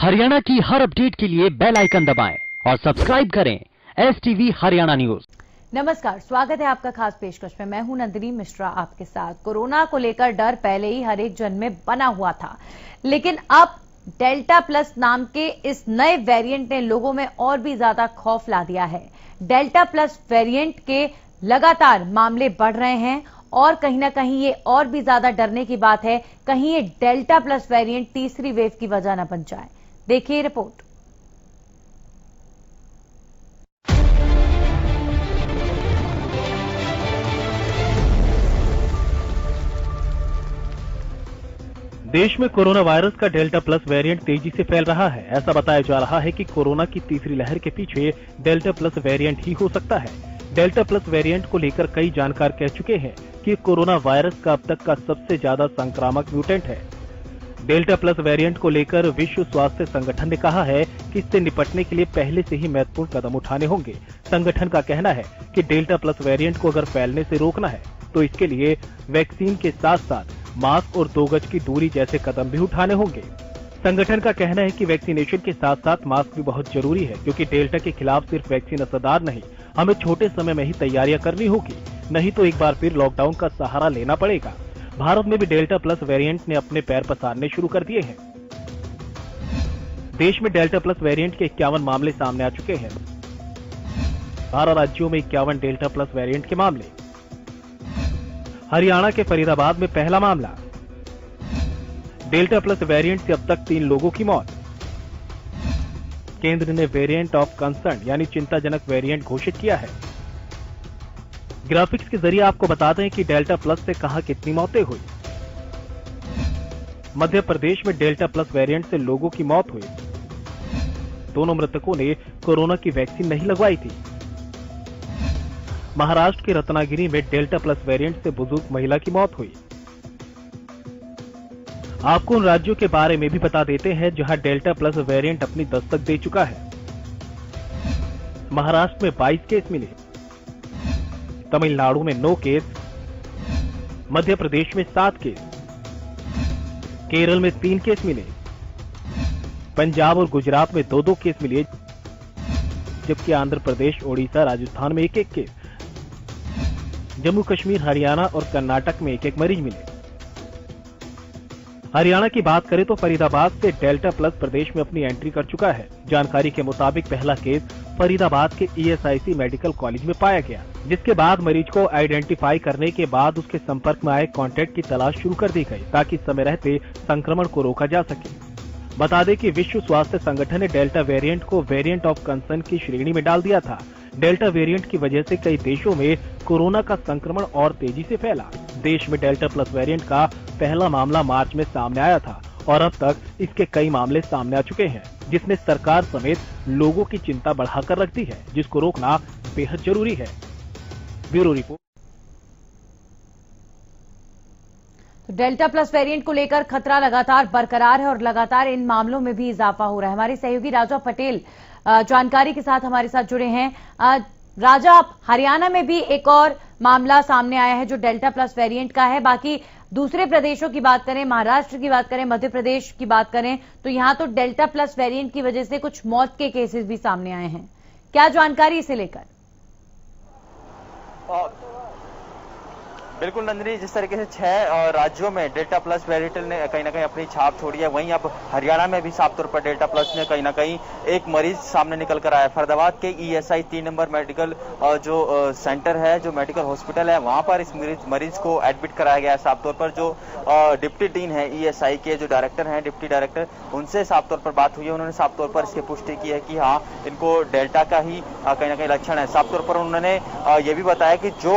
हरियाणा की हर अपडेट के लिए बेल आइकन दबाएं और सब्सक्राइब करें STV हरियाणा न्यूज। नमस्कार, स्वागत है आपका खास पेशकश में। मैं हूं नंदिनी मिश्रा आपके साथ। कोरोना को लेकर डर पहले ही हर एक जन में बना हुआ था, लेकिन अब डेल्टा प्लस नाम के इस नए वेरिएंट ने लोगों में और भी ज्यादा खौफ ला दिया है। डेल्टा प्लस वेरिएंट के लगातार मामले बढ़ रहे हैं और कहीं ना कहीं ये और भी ज्यादा डरने की बात है, कहीं ये डेल्टा प्लस वेरिएंट तीसरी वेव की वजह न बन जाए। देखिए रिपोर्ट। देश में कोरोना वायरस का डेल्टा प्लस वेरिएंट तेजी से फैल रहा है। ऐसा बताया जा रहा है कि कोरोना की तीसरी लहर के पीछे डेल्टा प्लस वेरिएंट ही हो सकता है। डेल्टा प्लस वेरिएंट को लेकर कई जानकार कह चुके हैं कि कोरोना वायरस का अब तक का सबसे ज्यादा संक्रामक म्यूटेंट है। डेल्टा प्लस वेरिएंट को लेकर विश्व स्वास्थ्य संगठन ने कहा है कि इससे निपटने के लिए पहले से ही महत्वपूर्ण कदम उठाने होंगे। संगठन का कहना है कि डेल्टा प्लस वेरिएंट को अगर फैलने से रोकना है तो इसके लिए वैक्सीन के साथ साथ मास्क और 2 गज की दूरी जैसे कदम भी उठाने होंगे। संगठन का कहना है कि वैक्सीनेशन के साथ साथ मास्क भी बहुत जरूरी है, क्योंकि डेल्टा के खिलाफ सिर्फ वैक्सीन असरदार नहीं, हमें छोटे समय में ही तैयारियां करनी होगी, नहीं तो एक बार फिर लॉकडाउन का सहारा लेना पड़ेगा। भारत में भी डेल्टा प्लस वेरिएंट ने अपने पैर पसारने शुरू कर दिए हैं। देश में डेल्टा प्लस वेरिएंट के 51 मामले सामने आ चुके हैं। 12 राज्यों में 51 डेल्टा प्लस वेरिएंट के मामले। हरियाणा के फरीदाबाद में पहला मामला। डेल्टा प्लस वेरिएंट से अब तक 3 लोगों की मौत। केंद्र ने वेरिएंट ऑफ कंसर्न यानी चिंताजनक वेरिएंट घोषित किया है। ग्राफिक्स के जरिए आपको बताते हैं कि डेल्टा प्लस से कहां कितनी मौतें हुई। मध्य प्रदेश में डेल्टा प्लस वेरिएंट से लोगों की मौत हुई। दोनों मृतकों ने कोरोना की वैक्सीन नहीं लगवाई थी। महाराष्ट्र के रत्नागिरी में डेल्टा प्लस वेरिएंट से बुजुर्ग महिला की मौत हुई। आपको उन राज्यों के बारे में भी बता देते हैं जहां डेल्टा प्लस वेरिएंट अपनी दस्तक दे चुका है। महाराष्ट्र में 22 केस मिले, तमिलनाडु में 9 केस, मध्य प्रदेश में 7 केस, केरल में 3 केस मिले, पंजाब और गुजरात में 2-2 केस मिले, जबकि आंध्र प्रदेश, ओडिशा, राजस्थान में 1-1 केस, जम्मू कश्मीर, हरियाणा और कर्नाटक में 1-1 मरीज मिले। हरियाणा की बात करें तो फरीदाबाद से डेल्टा प्लस प्रदेश में अपनी एंट्री कर चुका है। जानकारी के मुताबिक पहला केस फरीदाबाद के ESIC मेडिकल कॉलेज में पाया गया, जिसके बाद मरीज को आइडेंटिफाई करने के बाद उसके संपर्क में आए कॉन्टैक्ट की तलाश शुरू कर दी गई, ताकि समय रहते संक्रमण को रोका जा सके। बता दें कि विश्व स्वास्थ्य संगठन ने डेल्टा वेरिएंट को वेरिएंट ऑफ कंसर्न की श्रेणी में डाल दिया था। डेल्टा वेरिएंट की वजह से कई देशों में कोरोना का संक्रमण और तेजी से फैला। देश में डेल्टा प्लस वेरिएंट का पहला मामला मार्च में सामने आया था और अब तक इसके कई मामले सामने आ चुके हैं, जिसने सरकार समेत लोगों की चिंता बढ़ाकर रख दी है, जिसको रोकना बेहद जरूरी है। Bureau report. तो डेल्टा प्लस वेरिएंट को लेकर खतरा लगातार बरकरार है और लगातार इन मामलों में भी इजाफा हो रहा है। हमारे सहयोगी राजा पटेल जानकारी के साथ हमारे साथ जुड़े हैं। राजा, हरियाणा में भी एक और मामला सामने आया है जो डेल्टा प्लस वेरिएंट का है। बाकी दूसरे प्रदेशों की बात करें, महाराष्ट्र की बात करें, मध्य प्रदेश की बात करें, तो यहां तो डेल्टा प्लस वेरिएंट की वजह से कुछ मौत के केसेस भी सामने आए हैं। क्या जानकारी इसे लेकर? बिल्कुल नंदिनी, जिस तरीके से 6 राज्यों में डेल्टा प्लस वेरिएंट ने कहीं ना कहीं अपनी छाप छोड़ी है, वहीं अब हरियाणा में भी साफ तौर पर डेल्टा प्लस ने कहीं ना कहीं एक मरीज सामने निकल कर आया। फरीदाबाद के ESI 3 नंबर मेडिकल जो सेंटर है, जो मेडिकल हॉस्पिटल है, वहां पर इस मरीज को एडमिट कराया गया है। साफ तौर पर जो डिप्टी डीन है ESI के, जो डायरेक्टर हैं, डिप्टी डायरेक्टर, उनसे साफ तौर पर बात हुई है। उन्होंने साफ तौर पर इसकी पुष्टि की है कि हाँ, इनको डेल्टा का ही कहीं ना कहीं लक्षण है। साफ तौर पर उन्होंने ये भी बताया कि जो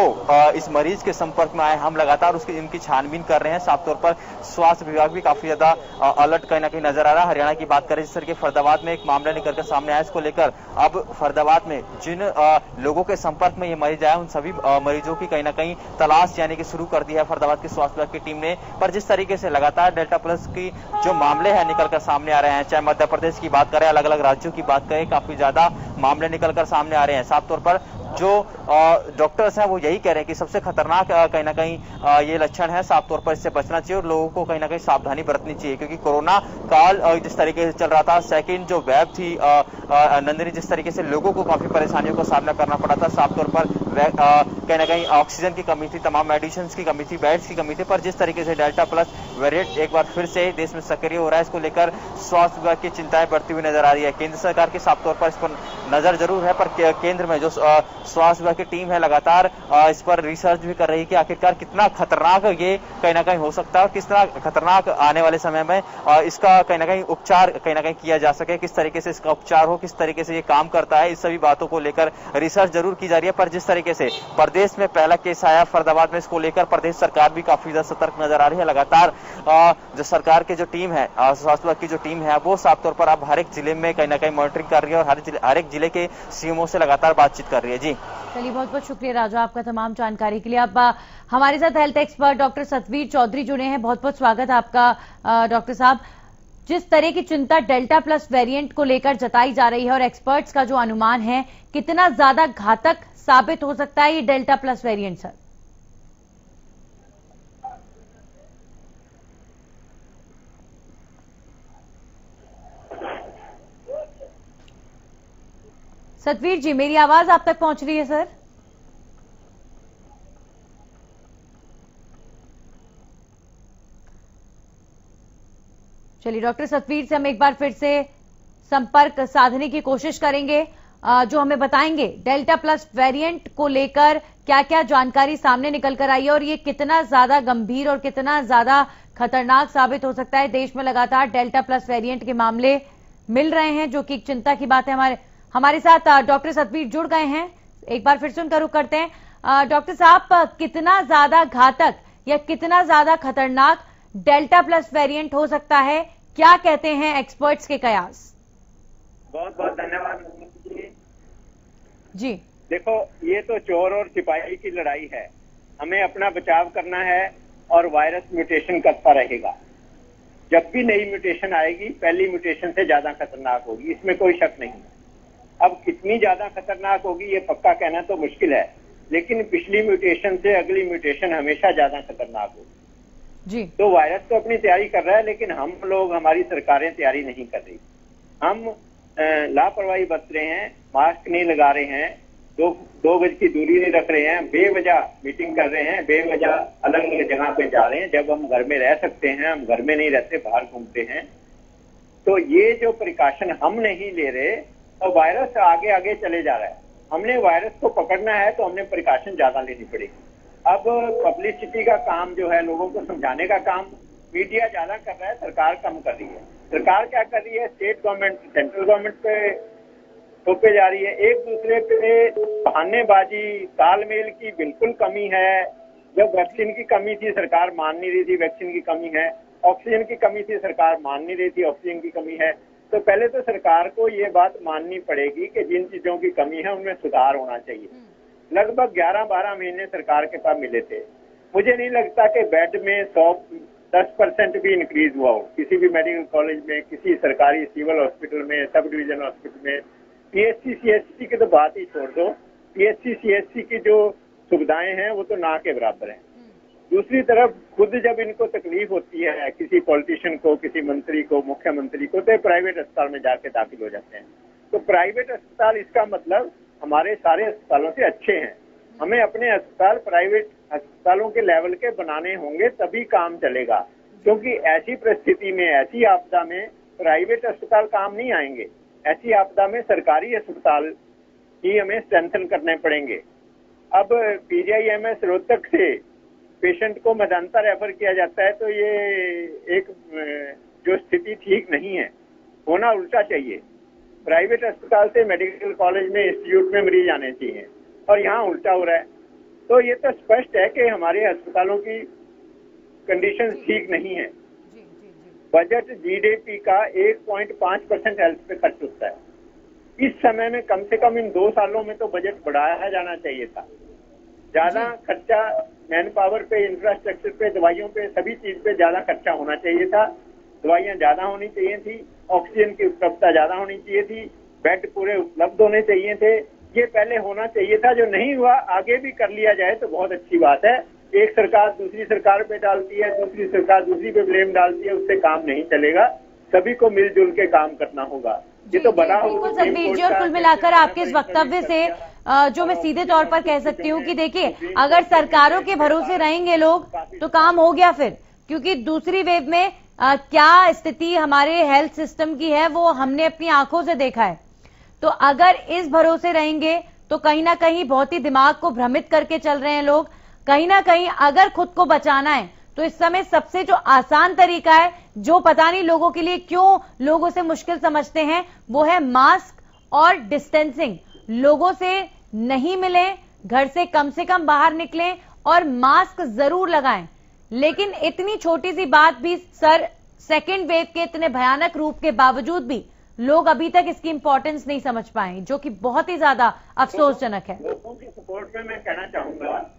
इस मरीज के संपर्क में आए, हम लगातार इनकी छानबीन कर रहे हैं। साफ तौर पर स्वास्थ्य विभाग भी काफी ज्यादा अलर्ट कहीं ना कहीं नजर आ रहा है। हरियाणा की बात करें, जिस तरह के फरीदाबाद में एक मामला निकल कर सामने आया, इसको लेकर अब फरीदाबाद में जिन लोगों के संपर्क में ये मरीज आया, उन सभी मरीजों की कहीं ना कहीं तलाश यानी कि शुरू कर दी है फरीदाबाद की स्वास्थ्य विभाग की टीम ने। पर जिस तरीके से लगातार डेल्टा प्लस की जो मामले हैं निकल कर सामने आ रहे हैं, चाहे मध्य प्रदेश की बात करें, अलग अलग राज्यों की बात करें, काफी ज्यादा मामले निकल कर सामने आ रहे हैं। साफ तौर पर जो डॉक्टर्स हैं वो यही कह रहे हैं कि सबसे खतरनाक कहीं कहीं ना कहीं ये लक्षण है, साफ तौर पर इससे बचना चाहिए और लोगों को कहीं ना कहीं सावधानी बरतनी चाहिए, क्योंकि कोरोना काल जिस तरीके से चल रहा था, सेकंड जो वेब थी नंदिनी, जिस तरीके से लोगों को काफी परेशानियों का सामना करना पड़ा था, साफ तौर पर कहीं ना कहीं ऑक्सीजन की कमी थी, तमाम मेडिसिन की कमी थी, बेड्स की कमी थी, पर जिस तरीके से डेल्टा प्लस वेरिएंट एक बार फिर से देश में सक्रिय हो रहा है, इसको लेकर स्वास्थ्य विभाग की चिंताएं बढ़ती हुई नजर आ रही है। केंद्र सरकार की साफ तौर पर इस पर नजर जरूर है, पर केंद्र में जो स्वास्थ्य विभाग की टीम है लगातार इस पर रिसर्च भी कर रही है कि आखिरकार कितना खतरनाक ये कहीं ना कहीं हो सकता है और किस तरह खतरनाक आने वाले समय में इसका कहीं ना कहीं उपचार कहीं ना कहीं किया जा सके, किस तरीके से इसका उपचार हो, किस तरीके से ये काम करता है, इस सभी बातों को लेकर रिसर्च जरूर की जा रही है। पर जिस तरीके से प्रदेश में पहला केस आया फरीदाबाद में, इसको लेकर प्रदेश सरकार भी काफी ज्यादा सतर्क नजर आ रही है। लगातार जो सरकार की जो टीम है, स्वास्थ्य विभाग की जो टीम है, वो साफ तौर पर अब हर एक जिले में कहीं ना कहीं मॉनिटरिंग कर रही है और हर एक जिले के सीएमओ से लगातार बातचीत कर रही है। जी चलिए, बहुत बहुत शुक्रिया राजा आपका तमाम जानकारी के लिए। अब हमारे साथ health expert doctor Satvir Chaudhary जुड़े हैं। बहुत बहुत स्वागत है आपका डॉक्टर साहब। जिस तरह की चिंता डेल्टा प्लस वेरिएंट को लेकर जताई जा रही है और एक्सपर्ट्स का जो अनुमान है, कितना ज्यादा घातक साबित हो सकता है ये delta plus variant sir? Satveer ji, मेरी आवाज आप तक पहुंच रही है सर? चलिए, डॉक्टर सतवीर से हम एक बार फिर से संपर्क साधने की कोशिश करेंगे, जो हमें बताएंगे डेल्टा प्लस वेरिएंट को लेकर क्या क्या जानकारी सामने निकल कर आई है और ये कितना ज्यादा गंभीर और कितना ज्यादा खतरनाक साबित हो सकता है। देश में लगातार डेल्टा प्लस वेरिएंट के मामले मिल रहे हैं, जो कि एक चिंता की बात है। हमारे साथ डॉक्टर सतवीर जुड़ गए हैं, एक बार फिर से उनका रुख करते हैं। डॉक्टर साहब, कितना ज्यादा घातक या कितना ज्यादा खतरनाक डेल्टा प्लस वेरिएंट हो सकता है, क्या कहते हैं एक्सपर्ट्स के कयास? बहुत बहुत धन्यवाद जी। देखो, ये तो चोर और सिपाही की लड़ाई है। हमें अपना बचाव करना है और वायरस म्यूटेशन करता रहेगा। जब भी नई म्यूटेशन आएगी, पहली म्यूटेशन से ज्यादा खतरनाक होगी, इसमें कोई शक नहीं। अब कितनी ज्यादा खतरनाक होगी ये पक्का कहना तो मुश्किल है, लेकिन पिछली म्यूटेशन से अगली म्यूटेशन हमेशा ज्यादा खतरनाक होगी जी। तो वायरस तो अपनी तैयारी कर रहा है, लेकिन हम लोग, हमारी सरकारें तैयारी नहीं कर रही। हम लापरवाही बरत रहे हैं, मास्क नहीं लगा रहे हैं, दो गज की दूरी नहीं रख रहे हैं, बेवजह मीटिंग कर रहे हैं, बेवजह अलग अलग जगह पे जा रहे हैं। जब हम घर में रह सकते हैं, हम घर में नहीं रहते, बाहर घूमते हैं। तो ये जो प्रिकॉशन हम नहीं ले रहे और वायरस आगे आगे चले जा रहा है। हमने वायरस को पकड़ना है तो हमने प्रिकॉशन ज्यादा लेनी पड़ेगी। अब पब्लिसिटी का काम जो है, लोगों को समझाने का काम मीडिया ज्यादा कर रहा है, सरकार कम कर रही है। सरकार क्या कर रही है? स्टेट गवर्नमेंट, सेंट्रल गवर्नमेंट पे थोपे जा रही है। एक दूसरे पे बहानेबाजी, तालमेल की बिल्कुल कमी है। जब वैक्सीन की कमी थी, सरकार मान नहीं रही थी वैक्सीन की कमी है। ऑक्सीजन की कमी थी, सरकार मान नहीं रही थी ऑक्सीजन की कमी है। तो पहले तो सरकार को ये बात माननी पड़ेगी कि जिन चीजों की कमी है उनमें सुधार होना चाहिए। लगभग 11-12 महीने सरकार के पास मिले थे। मुझे नहीं लगता कि बेड में 10% भी इंक्रीज हुआ हो किसी भी मेडिकल कॉलेज में, किसी सरकारी सिविल हॉस्पिटल में, सब डिवीजन हॉस्पिटल में। पीएचसी सीएचसी की तो बात ही छोड़ दो, पीएचसी सीएचसी की जो सुविधाएं हैं वो तो ना के बराबर हैं। दूसरी तरफ खुद जब इनको तकलीफ होती है, किसी पॉलिटिशियन को, किसी मंत्री को, मुख्यमंत्री को, तो प्राइवेट अस्पताल में जाके दाखिल हो जाते हैं। तो प्राइवेट अस्पताल, इसका मतलब हमारे सारे अस्पतालों से अच्छे हैं। हमें अपने अस्पताल प्राइवेट अस्पतालों के लेवल के बनाने होंगे, तभी काम चलेगा। क्योंकि ऐसी परिस्थिति में, ऐसी आपदा में प्राइवेट अस्पताल काम नहीं आएंगे। ऐसी आपदा में सरकारी अस्पताल ही हमें स्ट्रेंथन करने पड़ेंगे। अब पीजीआईएमएस रोहतक से पेशेंट को मेदांता रेफर किया जाता है, तो ये एक जो स्थिति ठीक नहीं है, होना उल्टा चाहिए। प्राइवेट अस्पताल से मेडिकल कॉलेज में, इंस्टीट्यूट में मरीज आने चाहिए, और यहाँ उल्टा हो रहा है। तो ये तो स्पष्ट है कि हमारे अस्पतालों की कंडीशन ठीक नहीं है। बजट जीडीपी का 1.5% हेल्थ पे खर्च होता है। इस समय में कम से कम इन 2 सालों में तो बजट बढ़ाया जाना चाहिए था। ज्यादा खर्चा मैन पावर पे, इंफ्रास्ट्रक्चर पे, दवाइयों पे, सभी चीज पे ज्यादा खर्चा होना चाहिए था। दवाइयां ज्यादा होनी चाहिए थी, ऑक्सीजन की उपलब्धता ज्यादा होनी चाहिए थी, बेड पूरे उपलब्ध होने चाहिए थे। ये पहले होना चाहिए था, जो नहीं हुआ। आगे भी कर लिया जाए तो बहुत अच्छी बात है, एक सरकार दूसरी सरकार पे डालती है, दूसरी सरकार दूसरी पे ब्लेम डालती है, उससे काम नहीं चलेगा। सभी को मिलजुल के काम करना होगा। ये तो बना बिल्कुल सतबीर जी, और कुल मिलाकर आपके इस वक्तव्य से जो मैं सीधे तौर पर कह सकती हूँ कि देखिए, अगर सरकारों के भरोसे रहेंगे लोग तो काम हो गया फिर, क्योंकि दूसरी वेव में क्या स्थिति हमारे हेल्थ सिस्टम की है वो हमने अपनी आंखों से देखा है। तो अगर इस भरोसे रहेंगे तो कहीं ना कहीं बहुत ही दिमाग को भ्रमित करके चल रहे हैं लोग। कहीं ना कहीं अगर खुद को बचाना है तो इस समय सबसे जो आसान तरीका है, जो पता नहीं लोगों के लिए क्यों लोग उसे मुश्किल समझते हैं, वो है मास्क और डिस्टेंसिंग। लोगों से नहीं मिलें, घर से कम बाहर निकलें और मास्क जरूर लगाएं। लेकिन इतनी छोटी सी बात भी सर, सेकेंड वेव के इतने भयानक रूप के बावजूद भी लोग अभी तक इसकी इंपॉर्टेंस नहीं समझ पाए, जो कि बहुत ही ज्यादा अफसोसजनक है। लोगों की सपोर्ट में मैं कहना चाहूंगा,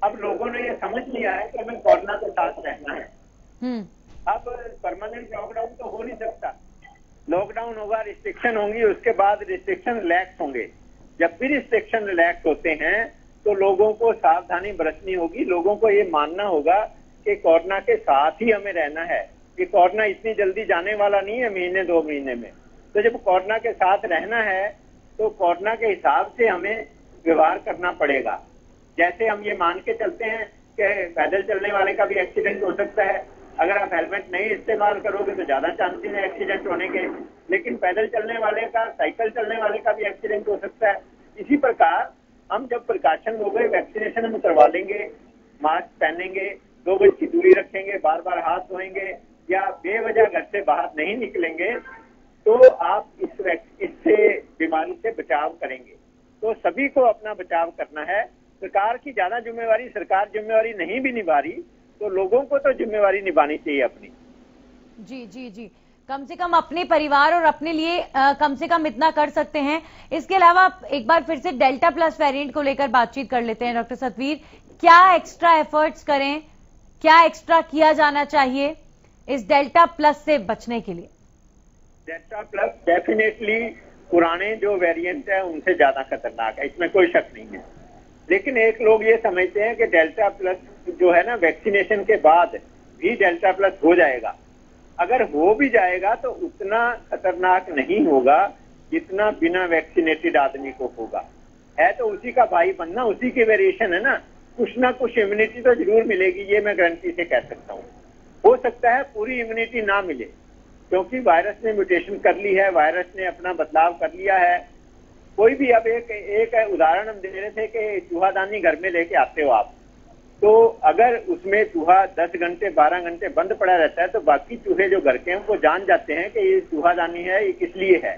अब लोगों ने ये समझ लिया है कि हमें कोरोना के साथ रहना है। अब परमानेंट लॉकडाउन तो हो नहीं सकता। लॉकडाउन होगा, रिस्ट्रिक्शन होंगी, उसके बाद रिस्ट्रिक्शन रिलैक्स होंगे। जब भी रिस्ट्रिक्शन रिलैक्स होते हैं तो लोगों को सावधानी बरतनी होगी। लोगों को ये मानना होगा कि कोरोना के साथ ही हमें रहना है, कि कोरोना इतनी जल्दी जाने वाला नहीं है, महीने 2 महीने में। तो जब कोरोना के साथ रहना है तो कोरोना के हिसाब से हमें व्यवहार करना पड़ेगा। जैसे हम ये मान के चलते हैं कि पैदल चलने वाले का भी एक्सीडेंट हो सकता है, अगर आप हेलमेट नहीं इस्तेमाल करोगे तो ज्यादा चांसेस है एक्सीडेंट होने के। लेकिन पैदल चलने वाले का, साइकिल चलने वाले का भी एक्सीडेंट हो सकता है। इसी प्रकार हम जब प्रिकॉशन हो गए, वैक्सीनेशन हम करवा लेंगे, मास्क पहनेंगे, 2 गज की दूरी रखेंगे, बार बार हाथ धोएंगे या बेवजह घर से बाहर नहीं निकलेंगे, तो आप इससे बीमारी से बचाव करेंगे। तो सभी को अपना बचाव करना है। सरकार की ज्यादा जिम्मेवारी, सरकार जिम्मेवारी नहीं भी निभा रही तो लोगों को तो जिम्मेवारी निभानी चाहिए अपनी। जी जी जी, कम से कम अपने परिवार और अपने लिए कम से कम इतना कर सकते हैं। इसके अलावा एक बार फिर से डेल्टा प्लस वेरिएंट को लेकर बातचीत कर लेते हैं। डॉक्टर सतवीर, क्या एक्स्ट्रा एफर्ट्स करें, क्या एक्स्ट्रा किया जाना चाहिए इस डेल्टा प्लस से बचने के लिए? डेल्टा प्लस डेफिनेटली पुराने जो वेरिएंट है उनसे ज्यादा खतरनाक है, इसमें कोई शक नहीं है। लेकिन एक लोग ये समझते हैं कि डेल्टा प्लस जो है ना, वैक्सीनेशन के बाद भी डेल्टा प्लस हो जाएगा। अगर हो भी जाएगा तो उतना खतरनाक नहीं होगा जितना बिना वैक्सीनेटेड आदमी को होगा। है तो उसी का भाई बनना, उसी की वेरिएशन है ना, कुछ ना कुछ इम्यूनिटी तो जरूर मिलेगी, ये मैं गारंटी से कह सकता हूँ। हो सकता है पूरी इम्यूनिटी ना मिले, क्योंकि वायरस ने म्यूटेशन कर ली है, वायरस ने अपना बदलाव कर लिया है। कोई भी, अब एक उदाहरण हम दे रहे थे कि चूहादानी घर में लेके आते हो आप, तो अगर उसमें चूहा 10 घंटे 12 घंटे बंद पड़ा रहता है तो बाकी चूहे जो घर के हैं वो जान जाते हैं कि ये चूहादानी है, ये किस लिए है।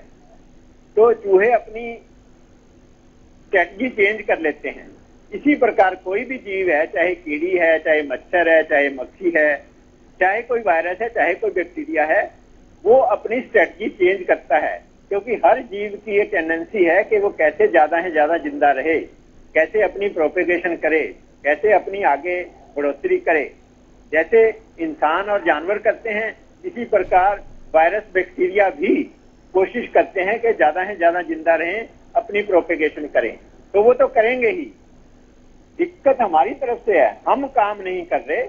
तो चूहे अपनी स्ट्रेटजी चेंज कर लेते हैं। इसी प्रकार कोई भी जीव है, चाहे कीड़ी है, चाहे मच्छर है, चाहे मक्खी है, चाहे कोई वायरस है, चाहे कोई बैक्टीरिया है, वो अपनी स्ट्रेटजी चेंज करता है। क्योंकि हर जीव की ये टेंडेंसी है कि वो कैसे ज्यादा से ज्यादा जिंदा रहे, कैसे अपनी प्रोपेगेशन करे, कैसे अपनी आगे बढ़ोतरी करे। जैसे इंसान और जानवर करते हैं, इसी प्रकार वायरस बैक्टीरिया भी कोशिश करते हैं कि ज्यादा से ज्यादा जिंदा रहें, अपनी प्रोपेगेशन करें। तो वो तो करेंगे ही। दिक्कत हमारी तरफ से है, हम काम नहीं कर रहे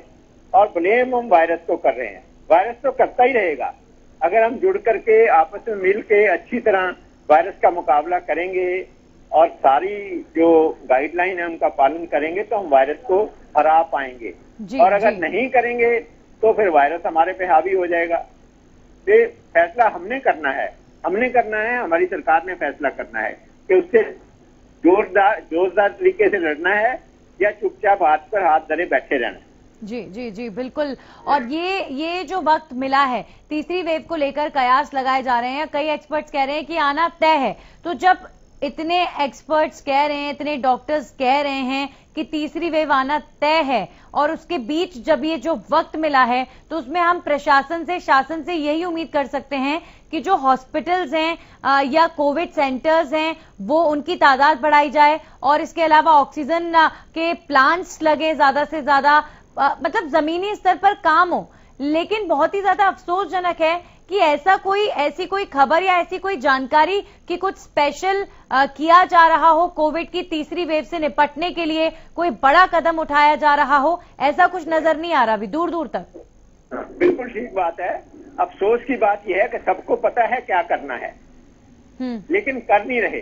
और ब्लेम हम वायरस को कर रहे हैं। वायरस तो करता ही रहेगा। अगर हम जुड़ करके आपस में मिल के अच्छी तरह वायरस का मुकाबला करेंगे और सारी जो गाइडलाइन है उनका पालन करेंगे तो हम वायरस को हरा पाएंगे। और अगर नहीं करेंगे तो फिर वायरस हमारे पे हावी हो जाएगा। ये फैसला हमने करना है, हमारी सरकार ने फैसला करना है कि उससे जोरदार तरीके से लड़ना है या चुपचाप हाथ पर हाथ धरे बैठे रहना है। जी जी जी बिल्कुल। और ये जो वक्त मिला है, तीसरी वेव को लेकर कयास लगाए जा रहे हैं, कई एक्सपर्ट्स कह रहे हैं कि आना तय है। तो जब इतने एक्सपर्ट्स कह रहे हैं, इतने डॉक्टर्स कह रहे हैं कि तीसरी वेव आना तय है, और उसके बीच जब ये जो वक्त मिला है तो उसमें हम प्रशासन से, शासन से यही उम्मीद कर सकते हैं कि जो हॉस्पिटल्स हैं या कोविड सेंटर्स हैं वो उनकी तादाद बढ़ाई जाए, और इसके अलावा ऑक्सीजन के प्लांट्स लगे ज्यादा से ज्यादा, मतलब जमीनी स्तर पर काम हो। लेकिन बहुत ही ज्यादा अफसोसजनक है कि ऐसी कोई खबर या ऐसी कोई जानकारी कि कुछ स्पेशल किया जा रहा हो, कोविड की तीसरी वेव से निपटने के लिए कोई बड़ा कदम उठाया जा रहा हो, ऐसा कुछ नजर नहीं आ रहा अभी दूर दूर तक। बिल्कुल ठीक बात है। अफसोस की बात यह है कि सबको पता है क्या करना है, लेकिन कर नहीं रहे।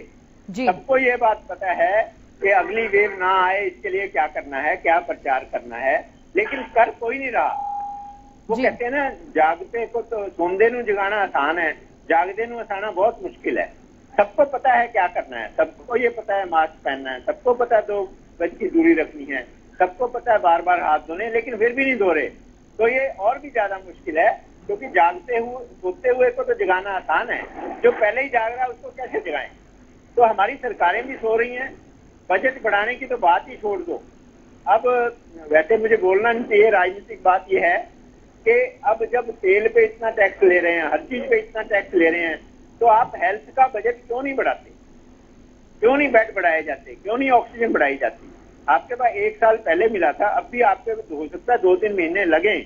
सबको ये बात पता है कि अगली वेव ना आए, इसके लिए क्या करना है, क्या प्रचार करना है, लेकिन कर कोई नहीं रहा। वो कहते हैं ना, जागते को तो सोंदे नू जगाना आसान है, जागते नू हसाना बहुत मुश्किल है। सबको पता है क्या करना है, सबको ये पता है मास्क पहनना है, सबको पता है 2 गज की दूरी रखनी है, सबको पता है बार बार हाथ धोने, लेकिन फिर भी नहीं धो रहे। तो ये और भी ज्यादा मुश्किल है, क्योंकि जागते हुए सोते हुए को तो जगाना आसान है, जो पहले ही जाग रहा है उसको कैसे जगाएं। तो हमारी सरकारें भी सो रही हैं। बजट बढ़ाने की तो बात ही छोड़ दो। अब वैसे मुझे बोलना नहीं चाहिए, राजनीतिक बात यह है कि अब जब तेल पे इतना टैक्स ले रहे हैं, हर चीज पे इतना टैक्स ले रहे हैं, तो आप हेल्थ का बजट क्यों नहीं बढ़ाते? क्यों नहीं बेड बढ़ाए जाते? क्यों नहीं ऑक्सीजन बढ़ाई जाती? आपके पास 1 साल पहले मिला था, अब भी आपके हो सकता है 2-3 महीने लगे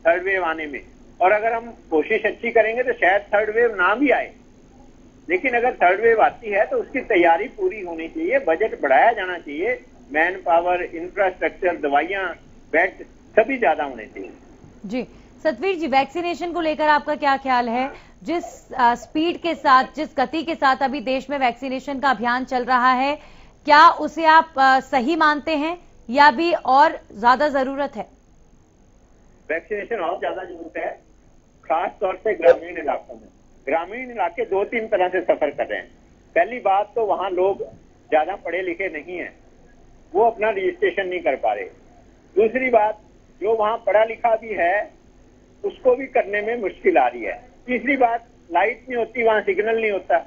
थर्ड वेव आने में, और अगर हम कोशिश अच्छी करेंगे तो शायद थर्ड वेव ना भी आए। लेकिन अगर थर्ड वेव आती है तो उसकी तैयारी पूरी होनी चाहिए, बजट बढ़ाया जाना चाहिए, मैन पावर, इंफ्रास्ट्रक्चर, दवाइयां, बेड सभी ज्यादा होने चाहिए। जी सतवीर जी, वैक्सीनेशन को लेकर आपका क्या ख्याल है? जिस स्पीड के साथ, जिस गति के साथ अभी देश में वैक्सीनेशन का अभियान चल रहा है, क्या उसे आप सही मानते हैं या भी और ज्यादा जरूरत है? वैक्सीनेशन और ज्यादा जरूरत है, खास तौर से ग्रामीण इलाकों में। ग्रामीण इलाके 2-3 तरह से सफर कर रहे हैं। पहली बात तो वहां लोग ज्यादा पढ़े लिखे नहीं है, वो अपना रजिस्ट्रेशन नहीं कर पा रहे। दूसरी बात, जो वहां पढ़ा लिखा भी है उसको भी करने में मुश्किल आ रही है। तीसरी बात, लाइट नहीं होती, वहां सिग्नल नहीं होता।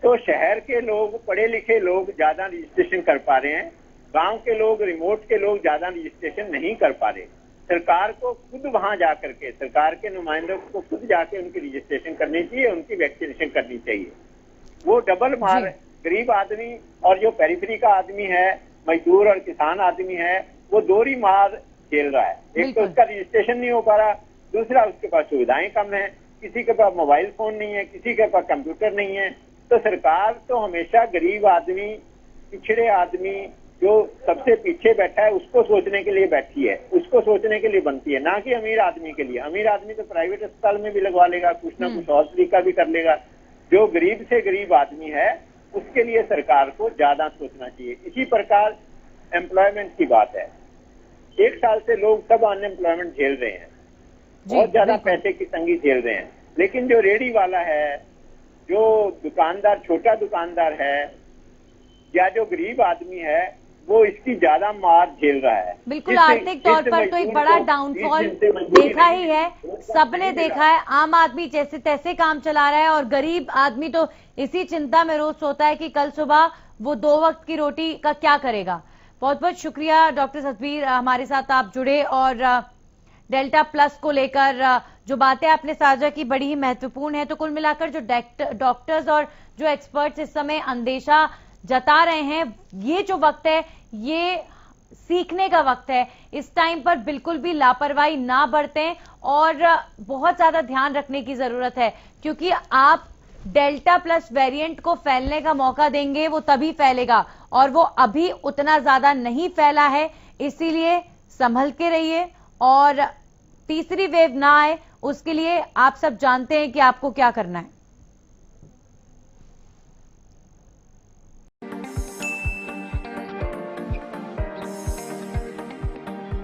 तो शहर के लोग, पढ़े लिखे लोग ज्यादा रजिस्ट्रेशन कर पा रहे हैं, गांव के लोग, रिमोट के लोग ज्यादा रजिस्ट्रेशन नहीं कर पा रहे। सरकार को खुद वहां जाकर के, सरकार के नुमाइंदों को खुद जाके उनकी रजिस्ट्रेशन करनी चाहिए, उनकी वैक्सीनेशन करनी चाहिए। वो डबल मार, गरीब आदमी और जो पेरिफेरी का आदमी है, मजदूर और किसान आदमी है, वो दोहरी मार झेल रहा है। एक तो उसका रजिस्ट्रेशन नहीं हो पा रहा, दूसरा उसके पास सुविधाएं कम है, किसी के पास मोबाइल फोन नहीं है, किसी के पास कंप्यूटर नहीं है। तो सरकार तो हमेशा गरीब आदमी, पिछड़े आदमी, जो सबसे पीछे बैठा है, उसको सोचने के लिए बैठी है, उसको सोचने के लिए बनती है, ना कि अमीर आदमी के लिए। अमीर आदमी तो प्राइवेट अस्पताल में भी लगवा लेगा, कुछ ना कुछ और तरीका भी कर लेगा। जो गरीब से गरीब आदमी है उसके लिए सरकार को ज्यादा सोचना चाहिए। इसी प्रकार एम्प्लॉयमेंट की बात है, 1 साल से लोग सब अनएम्प्लॉयमेंट झेल रहे हैं, बहुत ज्यादा पैसे की तंगी झेल रहे हैं। लेकिन जो रेडी वाला है, जो दुकानदार, छोटा दुकानदार है, या जो गरीब आदमी है, वो इसकी ज्यादा मार झेल रहा है। बिल्कुल, आर्थिक तौर पर तो एक बड़ा डाउनफॉल देखा ही है, सबने देखा है। आम आदमी जैसे तैसे काम चला रहा है और गरीब आदमी तो इसी चिंता में रोज सोता है कि कल सुबह वो 2 वक्त की रोटी का क्या करेगा। बहुत बहुत शुक्रिया डॉक्टर सतवीर, हमारे साथ आप जुड़े और डेल्टा प्लस को लेकर जो बातें आपने साझा की बड़ी ही महत्वपूर्ण है। तो कुल मिलाकर जो डॉक्टर्स और जो एक्सपर्ट्स इस समय अंदेशा जता रहे हैं, ये जो वक्त है ये सीखने का वक्त है। इस टाइम पर बिल्कुल भी लापरवाही ना बरतें और बहुत ज्यादा ध्यान रखने की जरूरत है, क्योंकि आप डेल्टा प्लस वेरिएंट को फैलने का मौका देंगे, वो तभी फैलेगा और वो अभी उतना ज्यादा नहीं फैला है। इसीलिए संभल के रहिए और तीसरी वेव ना आए, उसके लिए आप सब जानते हैं कि आपको क्या करना है।